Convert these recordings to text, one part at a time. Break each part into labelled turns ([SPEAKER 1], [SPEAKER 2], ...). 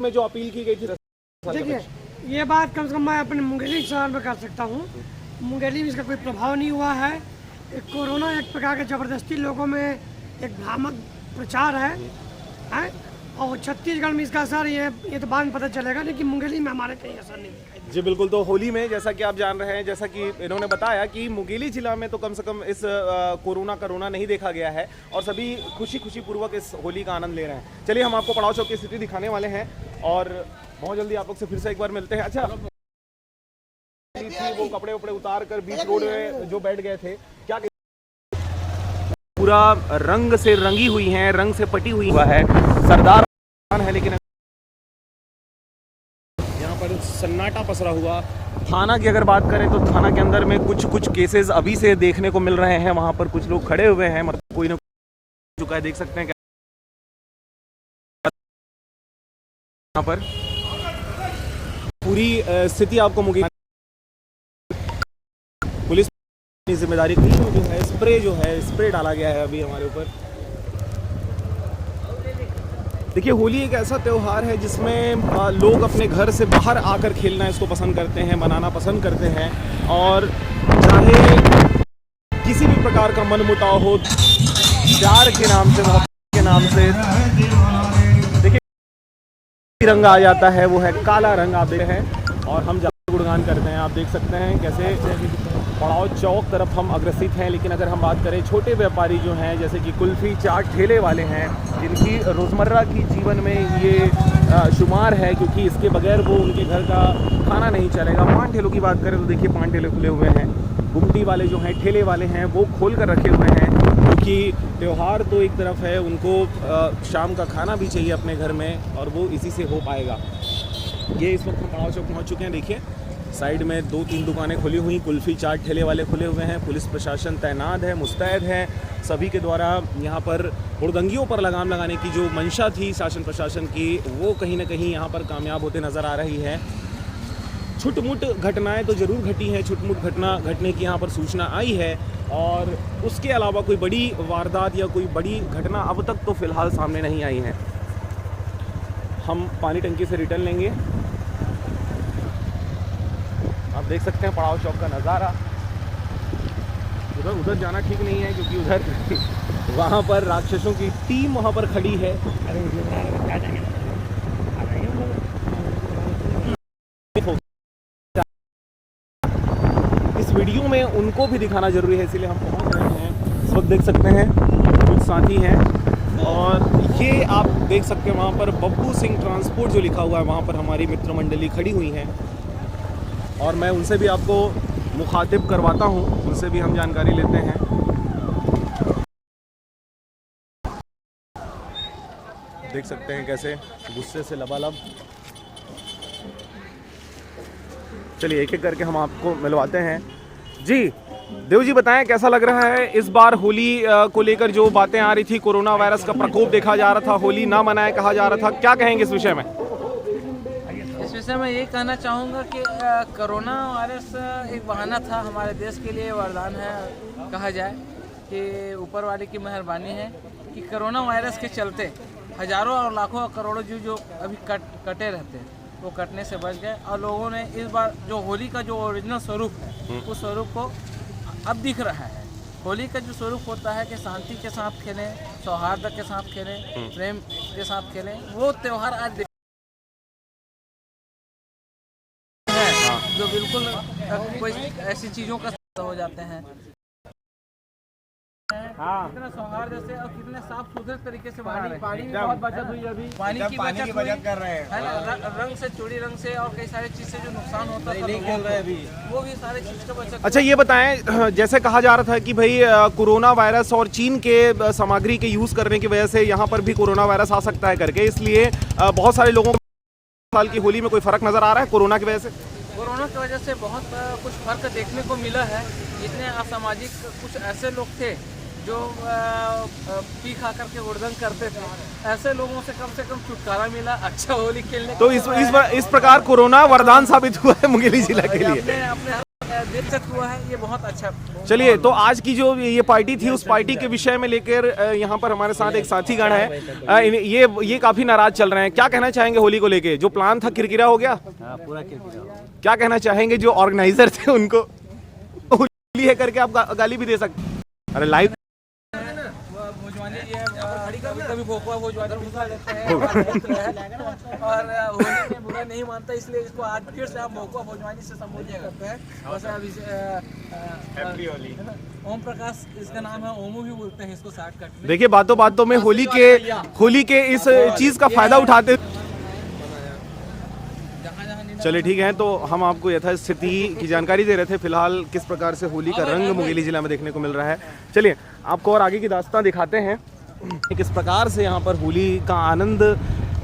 [SPEAKER 1] में जो अपील की गई थी।
[SPEAKER 2] देखिए, ये बात कम से कम मैं अपने मुंगेली शहर में कर सकता हूँ। मुंगेली में इसका कोई प्रभाव नहीं हुआ है। कोरोना एक प्रकार के ज़बरदस्ती लोगों में एक भ्रामक प्रचार है और छत्तीसगढ़ में इसका असर ये तो बाद में पता चलेगा, लेकिन मुंगेली में हमारे कहीं असर नहीं दिखाई
[SPEAKER 1] जी बिल्कुल। तो होली में जैसा कि आप जान रहे हैं, जैसा कि इन्होंने बताया कि मुंगेली जिला में तो कम से कम इस कोरोना नहीं देखा गया है और सभी खुशी पूर्वक इस होली का आनंद ले रहे हैं। चलिए हम आपको पड़ाव चौक की स्थिति दिखाने वाले हैं और बहुत जल्दी आप लोग से फिर से एक बार मिलते हैं। अच्छा, वो कपड़े उपड़े उतार कर बीच रोड में जो बैठ गए थे, क्या पूरा रंग से रंगी हुई है, रंग से पटी हुई है, सरदार है, लेकिन यहाँ पर सन्नाटा पसरा हुआ। थाना की अगर बात करें तो थाना के अंदर में कुछ केसेस अभी से देखने को मिल रहे हैं। वहां पर कुछ लोग खड़े हुए हैं, मतलब कोई ना चुका है, देख सकते हैं यहाँ पर पूरी स्थिति आपको मुंगेली पुलिस की जिम्मेदारी की जो है स्प्रे डाला गया है अभी हमारे ऊपर। देखिए, होली एक ऐसा त्यौहार है जिसमें लोग अपने घर से बाहर आकर खेलना इसको पसंद करते हैं, मनाना पसंद करते हैं और चाहे किसी भी प्रकार का मनमुटाव हो, प्यार के नाम से, मोहब्बत के नाम से, देखिए रंग आ जाता है, वो है काला रंग। आप देख रहे हैं और हम गुणगान करते हैं। आप देख सकते हैं कैसे पड़ाव चौक तरफ हम अग्रसित हैं। लेकिन अगर हम बात करें छोटे व्यापारी जो हैं, जैसे कि कुल्फ़ी चाट ठेले वाले हैं, जिनकी रोज़मर्रा की जीवन में ये शुमार है, क्योंकि इसके बगैर वो उनके घर का खाना नहीं चलेगा। पान ठेलों की बात करें तो देखिए पान ठेले खुले हुए हैं। गुमटी वाले जो हैं, ठेले वाले हैं, वो खोल कर रखे हुए हैं, क्योंकि त्यौहार तो एक तरफ है, उनको शाम का खाना भी चाहिए अपने घर में और वो इसी से हो पाएगा। ये इस वक्त हम पड़ाव चौक पहुँच चुके हैं। देखिए साइड में 2-3 दुकानें खुली हुई, कुल्फ़ी चाट ठेले वाले खुले हुए हैं। पुलिस प्रशासन तैनात है, मुस्तैद है। सभी के द्वारा यहाँ पर हुड़दंगियों पर लगाम लगाने की जो मंशा थी शासन प्रशासन की, वो कहीं ना कहीं यहाँ पर कामयाब होते नज़र आ रही है। छुटमुट घटनाएं तो ज़रूर घटी हैं, छुटमुट घटना घटने की यहाँ पर सूचना आई है और उसके अलावा कोई बड़ी वारदात या कोई बड़ी घटना अब तक तो फ़िलहाल सामने नहीं आई है। हम पानी टंकी से रिटर्न लेंगे। आप देख सकते हैं पड़ाव चौक का नज़ारा। उधर जाना ठीक नहीं है, क्योंकि उधर वहाँ पर राक्षसों की टीम वहाँ पर खड़ी है। इस वीडियो में उनको भी दिखाना जरूरी है, इसीलिए हम पहुँच रहे हैं। इस वक्त देख सकते हैं कुछ साथी हैं और ये आप देख सकते हैं वहाँ पर बब्बू सिंह ट्रांसपोर्ट जो लिखा हुआ है, वहाँ पर हमारी मित्र मंडली खड़ी हुई है और मैं उनसे भी आपको मुखातिब करवाता हूं, उनसे भी हम जानकारी लेते हैं। देख सकते हैं कैसे गुस्से से लबालब। चलिए एक एक करके हम आपको मिलवाते हैं। जी देव जी, बताएं कैसा लग रहा है इस बार होली को लेकर जो बातें आ रही थी, कोरोना वायरस का प्रकोप देखा जा रहा था, होली ना मनाए कहा जा रहा था, क्या कहेंगे इस विषय में?
[SPEAKER 3] इस विषय में यही कहना चाहूँगा कि कोरोना वायरस एक बहाना था, हमारे देश के लिए वरदान है। कहा जाए कि ऊपर वाले की मेहरबानी है कि कोरोना वायरस के चलते हज़ारों और लाखों करोड़ों जीव जो अभी कटे रहते हैं, वो कटने से बच गए और लोगों ने इस बार जो होली का जो ओरिजिनल स्वरूप है, उस स्वरूप को अब दिख रहा है। होली का जो स्वरूप होता है कि शांति के साथ खेलें, सौहार्द के साथ खेलें, प्रेम के साथ खेलें, वो त्यौहार आज जो बिल्कुल कोई ऐसी चीज़ों का हो जाते हैं। कितना सौहार्द से और कितने साफ सुथरे तरीके से बना रहे हैं। पानी की बहुत बचत हुई, अभी पानी की बचत कर रहे हैं, रंग से चूड़ी रंग से और कई सारी चीज़ से जो नुकसान होता है नहीं खेल रहे अभी, वो भी सारी चीज़ का बचत।
[SPEAKER 1] अच्छा ये बताएं, जैसे कहा जा रहा था कि भाई कोरोना वायरस और चीन के सामग्री के यूज़ करने की वजह से यहाँ पर भी कोरोना वायरस आ सकता है करके, इसलिए बहुत सारे लोगों को साल की होली में कोई फ़र्क नज़र आ रहा है कोरोना की वजह से?
[SPEAKER 3] कोरोना की वजह से बहुत कुछ फर्क देखने को मिला है। इतने असामाजिक कुछ ऐसे लोग थे जो पी खा करके हुड़दंग करते थे, ऐसे लोगों से कम छुटकारा मिला। अच्छा होली खेलने
[SPEAKER 1] तो इस प्रकार कोरोना वरदान साबित हुआ है मुंगेली जिला के लिए।
[SPEAKER 3] अपने दिलचस्प हुआ है, ये बहुत अच्छा।
[SPEAKER 1] चलिए, तो आज की जो ये पार्टी थी उस पार्टी के विषय में लेकर यहाँ पर हमारे साथ एक साथी गण है। ये काफी नाराज चल रहे हैं, क्या कहना चाहेंगे होली को लेके? जो प्लान था किरकिरा हो गया?
[SPEAKER 3] पूरा किरकिरा हो गया।
[SPEAKER 1] क्या कहना चाहेंगे जो ऑर्गेनाइजर थे उनको? होली है करके आप गाली भी दे सकते। अरे लाइव
[SPEAKER 3] भोजवानी ये कभी भोकवा भोजवानी घुसा लेते हैं और होली में बुरा नहीं मानता, इसलिए इसको आज फिर से हम भोकवा भोजवानी से संबोधित करते हैं। वैसे अभी ओम प्रकाश इसका नाम है, ओमू भी बोलते हैं इसको शॉर्टकट में।
[SPEAKER 1] देखिए, बातों बातों में होली के इस चीज का फायदा उठाते। चलिए ठीक है, तो हम आपको यथास्थिति की जानकारी दे रहे थे फिलहाल किस प्रकार से होली का रंग मुंगेली जिला में देखने को मिल रहा है। चलिए आपको और आगे की दास्तां दिखाते हैं किस प्रकार से यहाँ पर होली का आनंद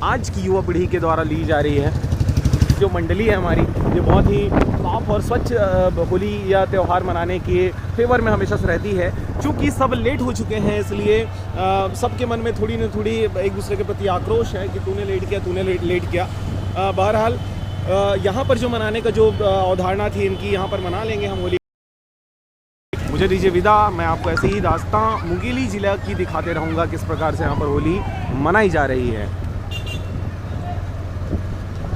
[SPEAKER 1] आज की युवा पीढ़ी के द्वारा ली जा रही है। जो मंडली है हमारी, ये बहुत ही साफ और स्वच्छ होली या त्यौहार मनाने के फेवर में हमेशा से रहती है। चूँकि सब लेट हो चुके हैं, इसलिए सबके मन में थोड़ी न थोड़ी एक दूसरे के प्रति आक्रोश है कि तूने लेट किया। बहरहाल यहाँ पर जो मनाने का जो अवधारणा थी इनकी, यहाँ पर मना लेंगे हम होली। मुझे दीजिए विदा, मैं आपको ऐसे ही दास्तां मुंगेली जिला की दिखाते रहूँगा किस प्रकार से यहाँ पर होली मनाई जा रही है।